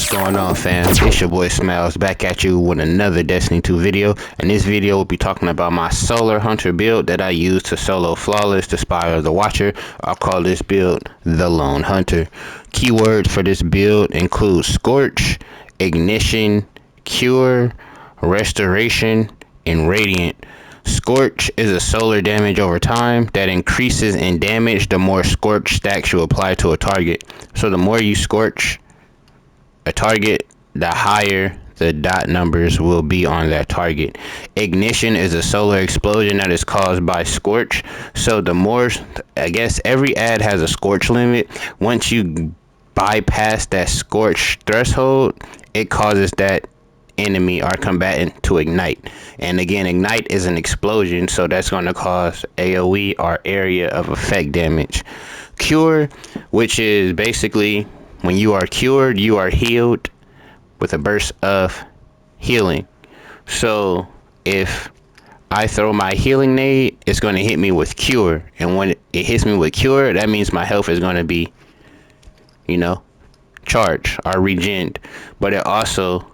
What's going on, fam? It's your boy Smiles back at you with another Destiny 2 video. In this video, we'll be talking about my Solar Hunter build that I use to solo Flawless to Spire the Watcher. I'll call this build the Lone Hunter. Keywords for this build include Scorch, Ignition, Cure, Restoration, and Radiant. Scorch is a solar damage over time that increases in damage the more Scorch stacks you apply to a target. So the more you Scorch a target, the higher the dot numbers will be on that target. Ignition is a solar explosion that is caused by Scorch. So the more, I guess every ad has a Scorch limit. Once you bypass that Scorch threshold, it causes that enemy or combatant to ignite. And again, ignite is an explosion, so that's going to cause AoE or area of effect damage. Cure, which is basically when you are cured, you are healed with a burst of healing. So if I throw my healing nade, it's going to hit me with cure. And when it hits me with cure, that means my health is going to be, charged or regened. But it also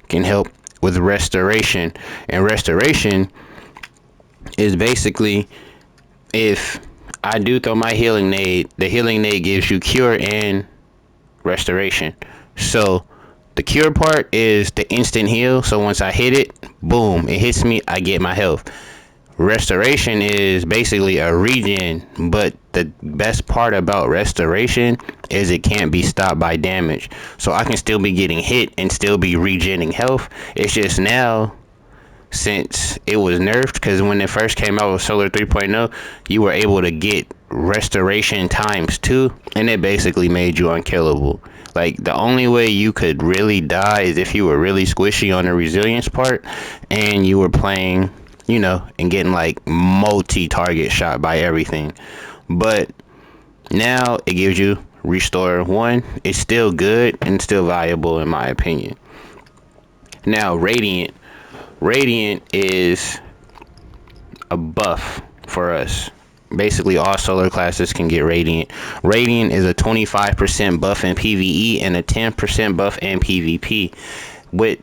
can help with restoration. And restoration is basically if I do throw my healing nade, the healing nade gives you cure and restoration. So the cure part is the instant heal, so once I hit it, boom, it hits me, I get my health. Restoration is basically a regen, but the best part about restoration is it can't be stopped by damage. So I can still be getting hit and still be regenning health. It's just now, since it was nerfed, because when it first came out with Solar 3.0, you were able to get restoration ×2, and it basically made you unkillable. Like, the only way you could really die is if you were really squishy on the resilience part, and you were playing, and getting like multi-target shot by everything. But now it gives you Restore 1. It's still good and still valuable in my opinion. Now, Radiant. Radiant is a buff for us. Basically, all solar classes can get Radiant. Radiant is a 25% buff in PvE and a 10% buff in PvP with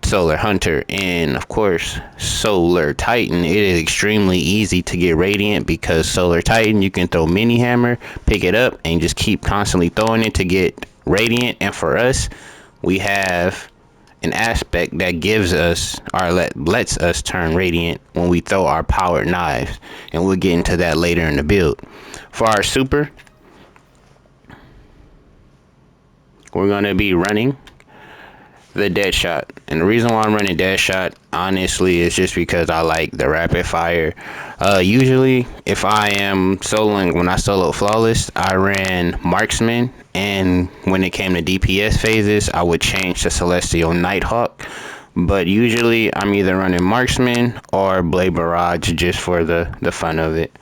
Solar Hunter. And of course, Solar Titan, it is extremely easy to get Radiant because Solar Titan, you can throw Mini Hammer, pick it up, and just keep constantly throwing it to get Radiant. And for us, we have an aspect that gives us or lets us turn Radiant when we throw our powered knives, and we'll get into that later in the build. For our super, we're going to be running the Deadshot, and the reason why I'm running Deadshot honestly is just because I like the rapid fire. Usually if I am soloing, when I solo Flawless, I ran Marksman, and when it came to DPS phases, I would change to Celestial Nighthawk. But usually I'm either running Marksman or Blade Barrage just for the fun of it.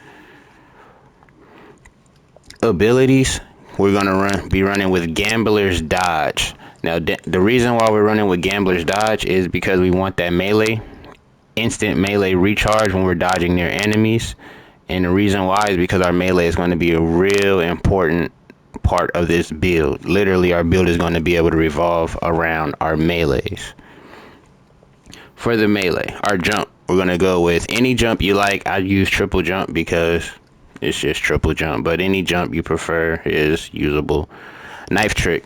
Abilities, we're gonna be running with Gambler's Dodge. Now, the reason why we're running with Gambler's Dodge is because we want that melee, instant melee recharge when we're dodging near enemies. And the reason why is because our melee is going to be a real important part of this build. Literally, our build is going to be able to revolve around our melees. For the melee, our jump, we're going to go with any jump you like. I use triple jump because it's just triple jump, but any jump you prefer is usable. Knife trick.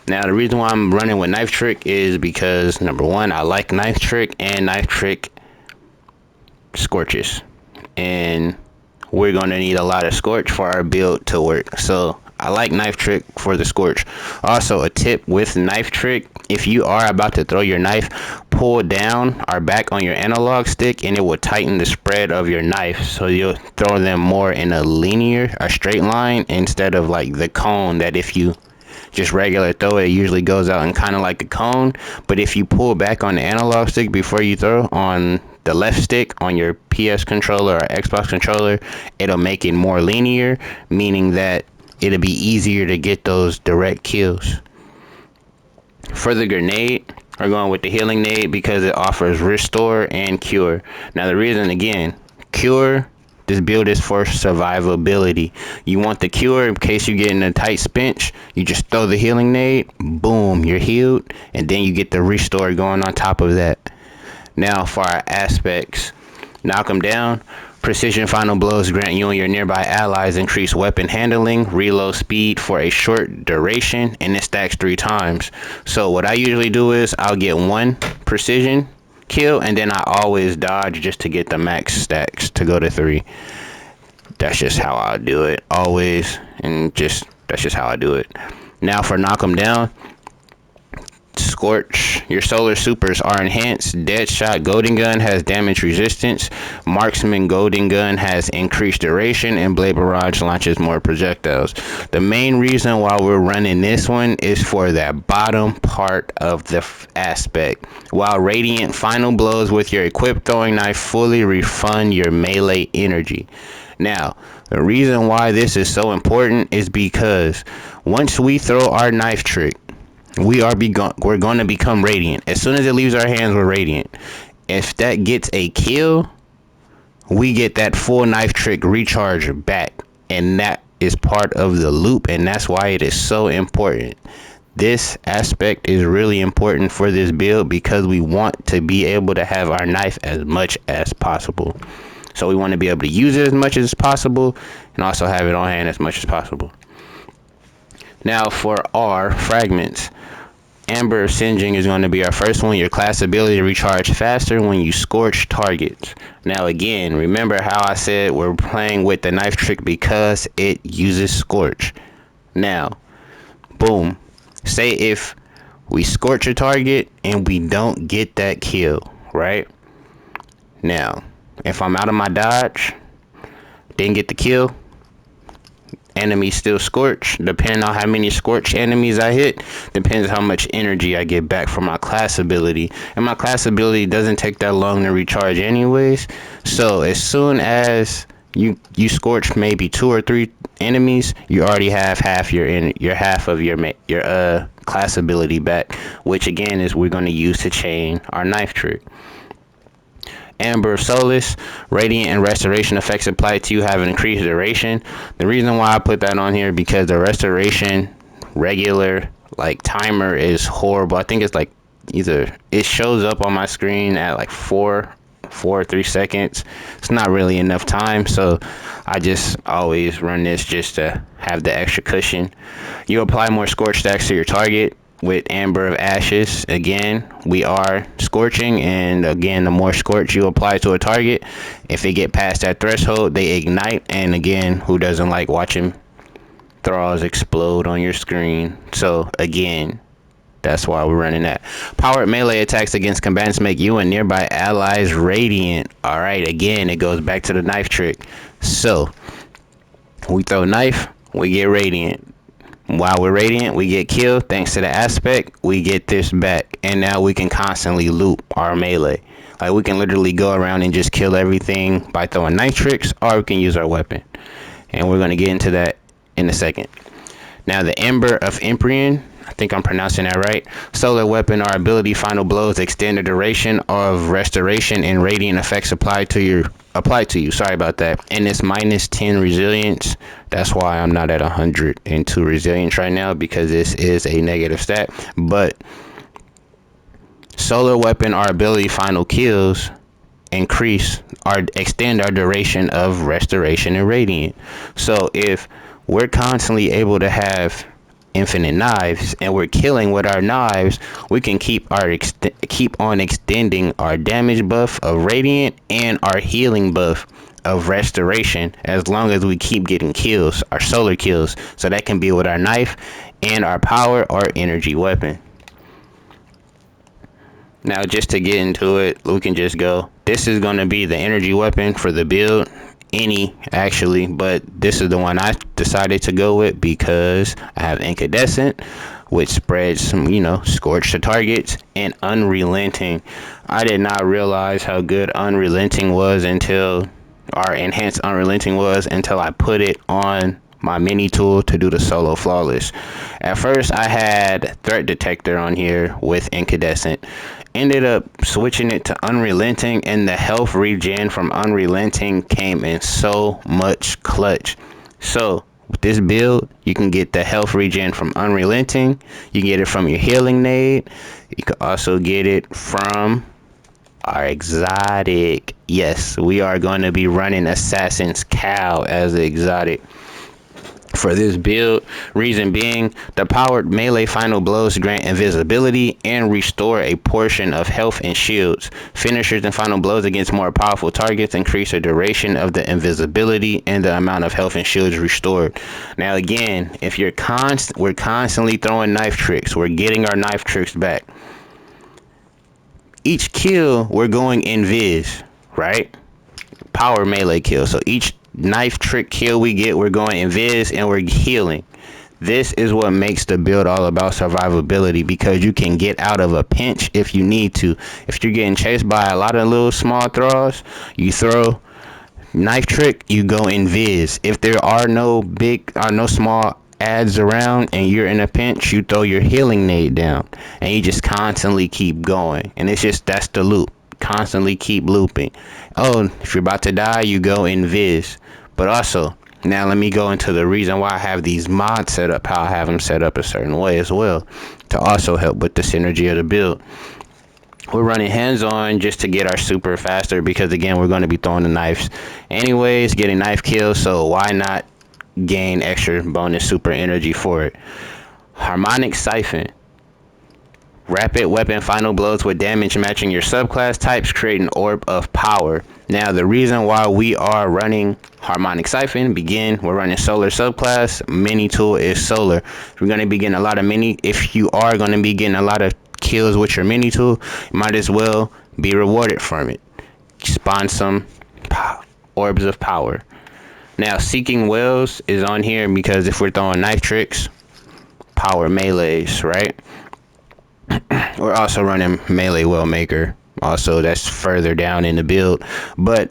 Now, the reason why I'm running with Knife Trick is because, number one, I like Knife Trick, and Knife Trick scorches. And we're going to need a lot of Scorch for our build to work. So, I like Knife Trick for the Scorch. Also, a tip with Knife Trick, if you are about to throw your knife, pull down or back on your analog stick, and it will tighten the spread of your knife. So, you'll throw them more in a linear or straight line instead of like the cone that if you just regular throw it usually goes out and kind of like a cone. But if you pull back on the analog stick before you throw on the left stick on your PS controller or Xbox controller, it'll make it more linear, meaning that it'll be easier to get those direct kills. For the grenade, we're going with the healing nade because it offers restore and cure. Now, the reason, again, cure This build is for survivability. You want the cure in case you get in a tight pinch. You just throw the healing nade, boom, you're healed, and then you get the restore going on top of that. Now for our aspects, knock them down. Precision final blows grant you and your nearby allies increased weapon handling, reload speed for a short duration, and it stacks 3 times. So what I usually do is I'll get 1 precision kill, and then I always dodge just to get the max stacks to go to 3. That's just how I do it, always, and that's just how I do it. Now for knock them down, Scorch. Your solar supers are enhanced. Deadshot Golden Gun has damage resistance. Marksman Golden Gun has increased duration, and Blade Barrage launches more projectiles. The main reason why we're running this one is for that bottom part of the aspect. While Radiant Final Blows with your equipped throwing knife fully refund your melee energy. Now, the reason why this is so important is because once we throw our knife trick, we're going to become radiant. As soon as it leaves our hands, we're radiant. If that gets a kill, we get that full knife trick recharge back, and that is part of the loop, and that's why it is so important. This aspect is really important for this build because we want to be able to have our knife as much as possible. So we want to be able to use it as much as possible and also have it on hand as much as possible. Now for our fragments, Amber of Singeing is going to be our first one. Your class ability to recharge faster when you scorch targets. Now again, remember how I said we're playing with the knife trick because it uses scorch. Now, boom. Say if we scorch a target and we don't get that kill, right? Now, if I'm out of my dodge, didn't get the kill, enemy still scorch. Depending on how many scorch enemies I hit, depends how much energy I get back from my class ability. And my class ability doesn't take that long to recharge anyways. So as soon as you scorch maybe 2 or 3 enemies, you already have half your half of your class ability back, which again is we're going to use to chain our knife trick. Amber of Solace, Radiant and Restoration effects applied to you have an increased duration. The reason why I put that on here because the Restoration regular like timer is horrible. I think it's like either it shows up on my screen at like 4 or 3 seconds. It's not really enough time, so I just always run this just to have the extra cushion. You apply more scorch stacks to your target with Amber of Ashes. Again, we are scorching, and again, the more scorch you apply to a target, if they get past that threshold, they ignite. And again, who doesn't like watching thralls explode on your screen? So again, that's why we're running that. Powered melee attacks against combatants make you and nearby allies radiant. All right, again, it goes back to the knife trick. So we throw knife, we get radiant. While we're radiant, we get killed. Thanks to the aspect, we get this back, and now we can constantly loop our melee. Like we can literally go around and just kill everything by throwing knife tricks, or we can use our weapon, and we're going to get into that in a second. Now the Ember of Empyrean, I think I'm pronouncing that right. Solar weapon or ability final blows extend the duration of restoration and radiant effects applied to you. Sorry about that. And it's minus 10 resilience. That's why I'm not at 102 resilience right now, because this is a negative stat. But solar weapon or ability final kills extend our duration of restoration and radiant. So if we're constantly able to have infinite knives and we're killing with our knives, we can keep on extending our damage buff of radiant and our healing buff of restoration, as long as we keep getting kills, our solar kills. So that can be with our knife and our power or energy weapon. Now just to get into it, we can just go. This is going to be the energy weapon for the build. Actually, but this is the one I decided to go with because I have Incandescent, which spreads some, scorch to targets, and Unrelenting. I did not realize how good Unrelenting was until I put it on my mini tool to do the solo flawless. At first I had threat detector on here with incandescent, ended up switching it to unrelenting, and the health regen from unrelenting came in so much clutch. So with this build, you can get the health regen from unrelenting, you can get it from your healing nade, you can also get it from our exotic. Yes, we are going to be running Assassin's Cow as the exotic for this build. Reason being, the powered melee final blows grant invisibility and restore a portion of health and shields. Finishers and final blows against more powerful targets increase the duration of the invisibility and the amount of health and shields restored. Now again, if we're constantly throwing knife tricks, we're getting our knife tricks back. Each kill we're going invis, right? Power melee kill. So each knife trick kill we get, we're going invis and we're healing. This is what makes the build all about survivability, because you can get out of a pinch if you need to. If you're getting chased by a lot of little small thralls, you throw knife trick, you go invis. If there are no small ads around and you're in a pinch, you throw your healing nade down and you just constantly keep going. And that's the loop. Constantly keep looping. Oh, if you're about to die, you go invis. But also, now let me go into the reason why I have these mods set up, how I have them set up a certain way as well, to also help with the synergy of the build. We're running hands-on just to get our super faster, because again, we're going to be throwing the knives anyways, getting knife kills, so why not gain extra bonus super energy for it. Harmonic Siphon. Rapid weapon final blows with damage matching your subclass types create an orb of power. Now the reason why we are running Harmonic Siphon, we're running solar subclass, mini tool is solar. We're going to be getting a lot of if you are going to be getting a lot of kills with your mini tool, you might as well be rewarded from it. Spawn some orbs of power. Now Seeking Wells is on here because if we're throwing knife tricks, power melees, right? We're also running melee well maker, also that's further down in the build. But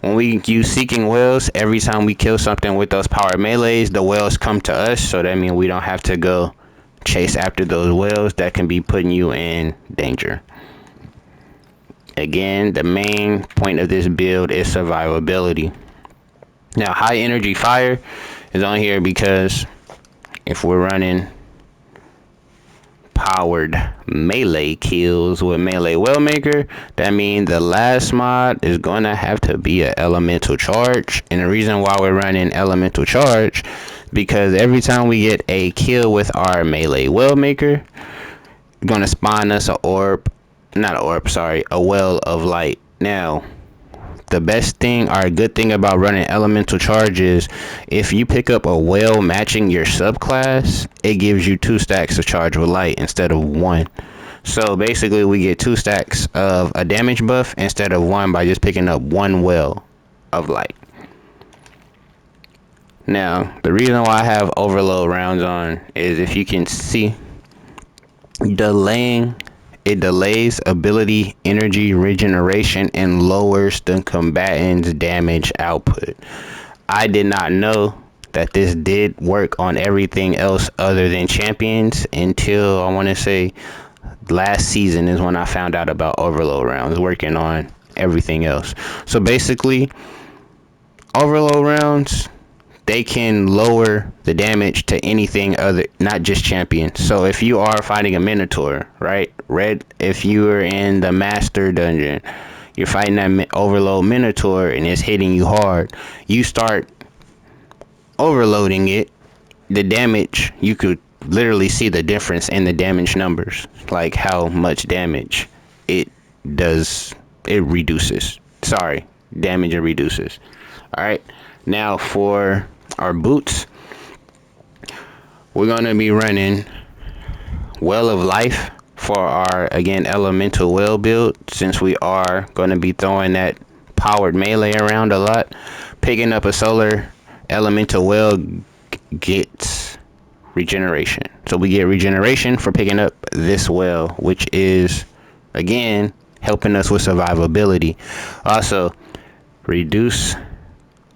when we use Seeking Wells, every time we kill something with those power melees, the wells come to us, so that means we don't have to go chase after those wells that can be putting you in danger. Again, the main point of this build is survivability. Now high energy fire is on here because if we're running powered melee kills with melee wellmaker, that means the last mod is gonna have to be an elemental charge. And the reason why we're running elemental charge, because every time we get a kill with our melee wellmaker, gonna spawn us a well of light. Now the best thing or good thing about running elemental charge is if you pick up a well matching your subclass, it gives you 2 stacks of charge with light instead of 1. So basically we get 2 stacks of a damage buff instead of 1 by just picking up 1 well of light. Now the reason why I have overload rounds on is, if you can see, it delays ability energy regeneration and lowers the combatant's damage output. I did not know that this did work on everything else other than champions until, I want to say, last season is when I found out about overload rounds working on everything else. So basically, overload rounds, they can lower the damage to anything other, not just champions. So if you are fighting a minotaur, right, if you are in the master dungeon, you're fighting that overload minotaur and it's hitting you hard, you start overloading it, the damage, you could literally see the difference in the damage numbers, like how much damage it does. It reduces, damage it reduces. All right, now for our boots, we're going to be running Well of Life for our, again, elemental well build, since we are going to be throwing that powered melee around a lot. Picking up a solar elemental well gets regeneration, so we get regeneration for picking up this well, which is again helping us with survivability. Also reduce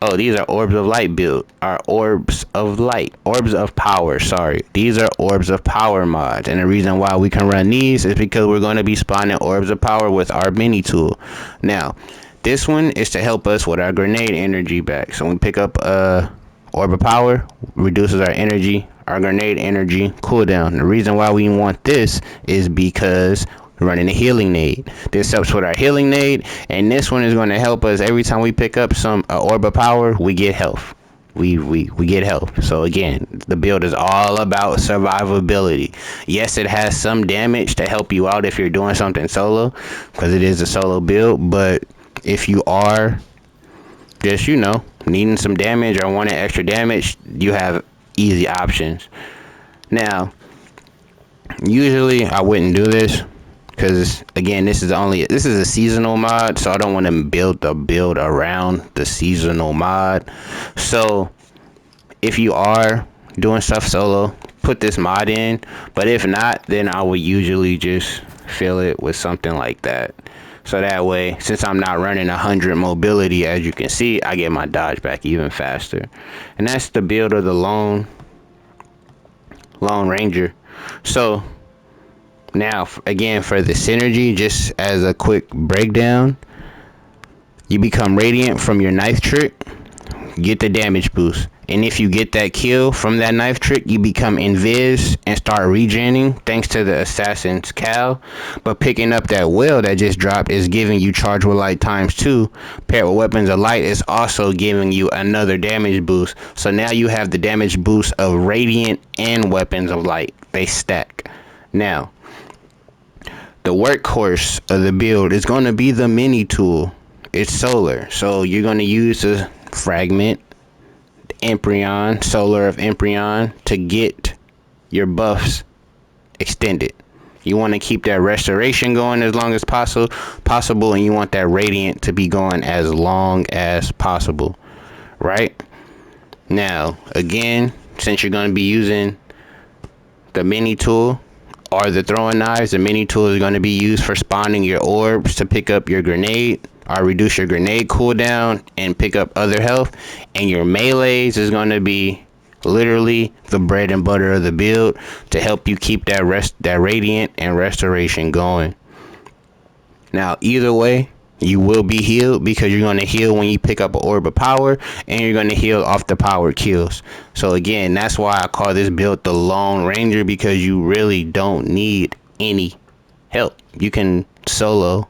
Oh, these are orbs of light build. Are orbs of light. Orbs of power, sorry. These are orbs of power mods. And the reason why we can run these is because we're going to be spawning orbs of power with our mini tool. Now, this one is to help us with our grenade energy back. So when we pick up orb of power, reduces our energy, our grenade energy cooldown. The reason why we want this is because running a healing nade. This helps with our healing nade, and this one is going to help us every time we pick up some orb of power. We get health. We get health. So again, the build is all about survivability. Yes, it has some damage to help you out if you're doing something solo, because it is a solo build. But if you are just, needing some damage or wanting extra damage, you have easy options. Now, usually I wouldn't do this, because again, this is a seasonal mod, so I don't want to build the build around the seasonal mod. So if you are doing stuff solo, put this mod in. But if not, then I would usually just fill it with something like that. So that way, since I'm not running 100 mobility, as you can see, I get my dodge back even faster. And that's the build of the Lone Ranger. So now, again, for the synergy, just as a quick breakdown, you become radiant from your knife trick, get the damage boost. And if you get that kill from that knife trick, you become invis and start regening thanks to the assassin's cowl. But picking up that whale that just dropped is giving you charge with light ×2. Paired with weapons of light is also giving you another damage boost. So now you have the damage boost of radiant and weapons of light. They stack. Now, the workhorse of the build is going to be the mini tool. It's solar, so you're going to use the fragment, Empryon, solar of Empryon, to get your buffs extended. You want to keep that restoration going as long as possible, and you want that radiant to be going as long as possible, right? Now, again, since you're going to be using the mini tool or the throwing knives, the mini tool is going to be used for spawning your orbs to pick up your grenade or reduce your grenade cooldown and pick up other health. And your melees is going to be literally the bread and butter of the build to help you keep that radiant and restoration going. Now, either way, you will be healed, because you're going to heal when you pick up an orb of power, and you're going to heal off the power kills. So again, that's why I call this build the Lone Ranger, because you really don't need any help. You can solo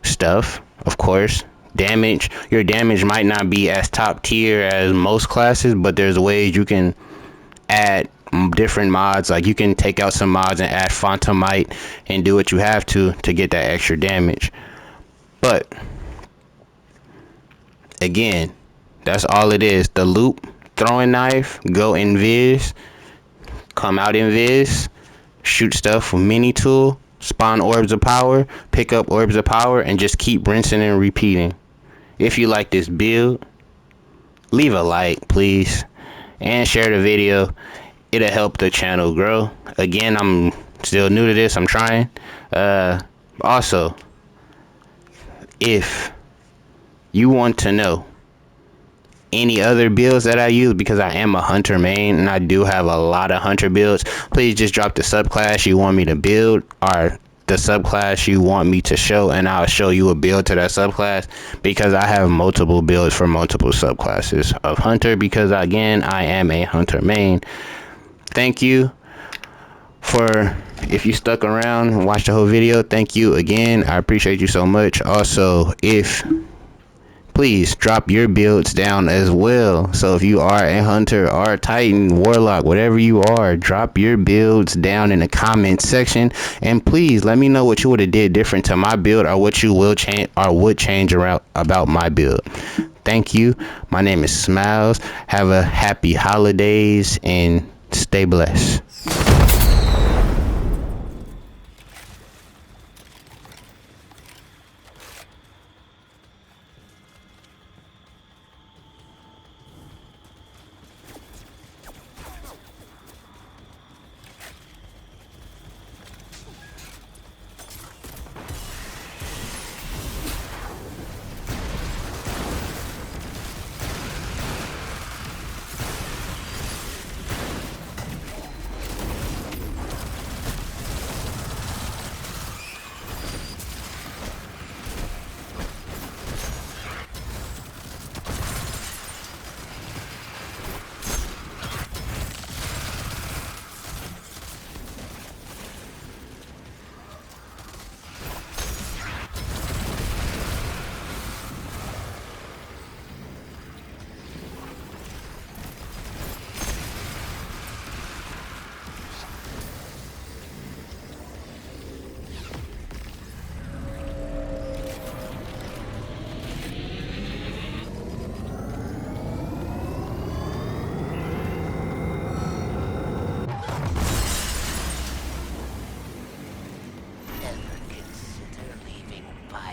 stuff, of course. Your damage might not be as top tier as most classes, but there's ways you can add different mods. Like you can take out some mods and add Phantomite and do what you have to get that extra damage. But again, that's all it is. The loop, throwing knife, go invis, come out invis, shoot stuff with mini tool, spawn orbs of power, pick up orbs of power, and just keep rinsing and repeating. If you like this build, leave a like, please, and share the video. It'll help the channel grow. Again, I'm still new to this. I'm trying. Also, if you want to know any other builds that I use, because I am a hunter main and I do have a lot of hunter builds, please just drop the subclass you want me to build or the subclass you want me to show, and I'll show you a build to that subclass, because I have multiple builds for multiple subclasses of hunter, because again, I am a hunter main. Thank you if you stuck around and watched the whole video. Thank you again. I appreciate you so much. Also, please drop your builds down as well. So if you are a hunter or a titan, warlock, whatever you are, drop your builds down in the comment section, and please let me know what you would have did different to my build, or what you will change or would change around about my build. Thank you. My name is Smiles. Have a happy holidays and stay blessed.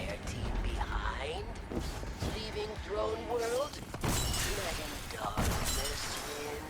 entire team behind? Leaving Throne World? Letting darkness win?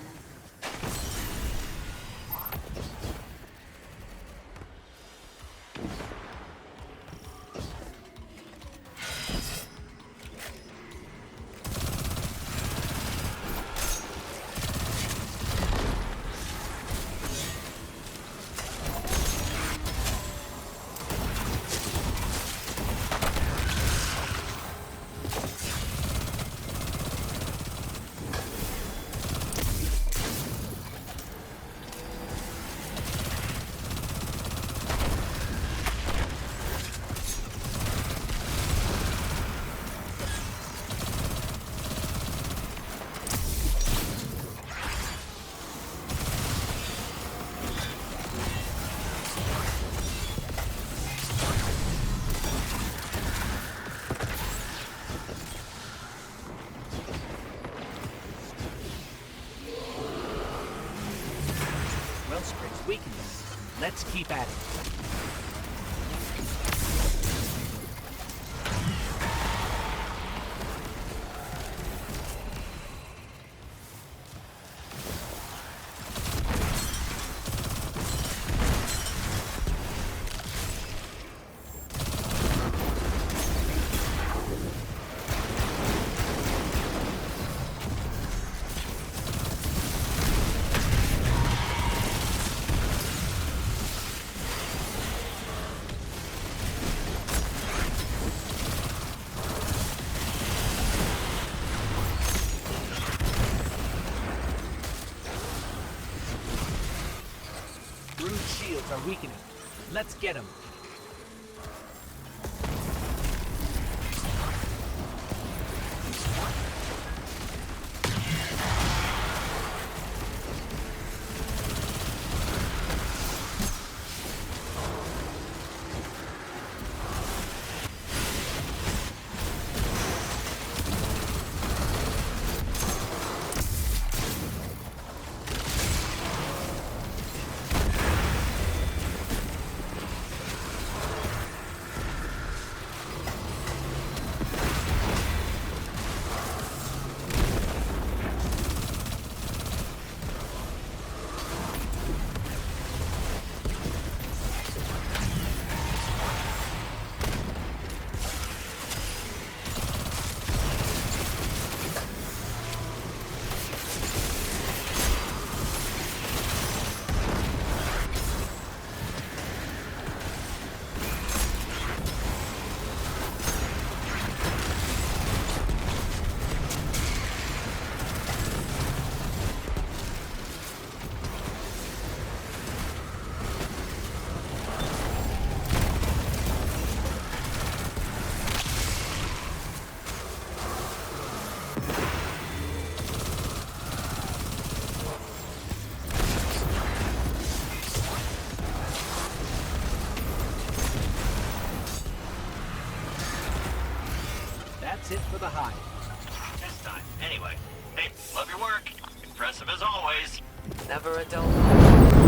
Wellspring's weakness. Let's keep at it. Brood's shields are weakening. Let's get them. That's it for the hive. This time, anyway. Hey, love your work. Impressive as always. Never a dull moment.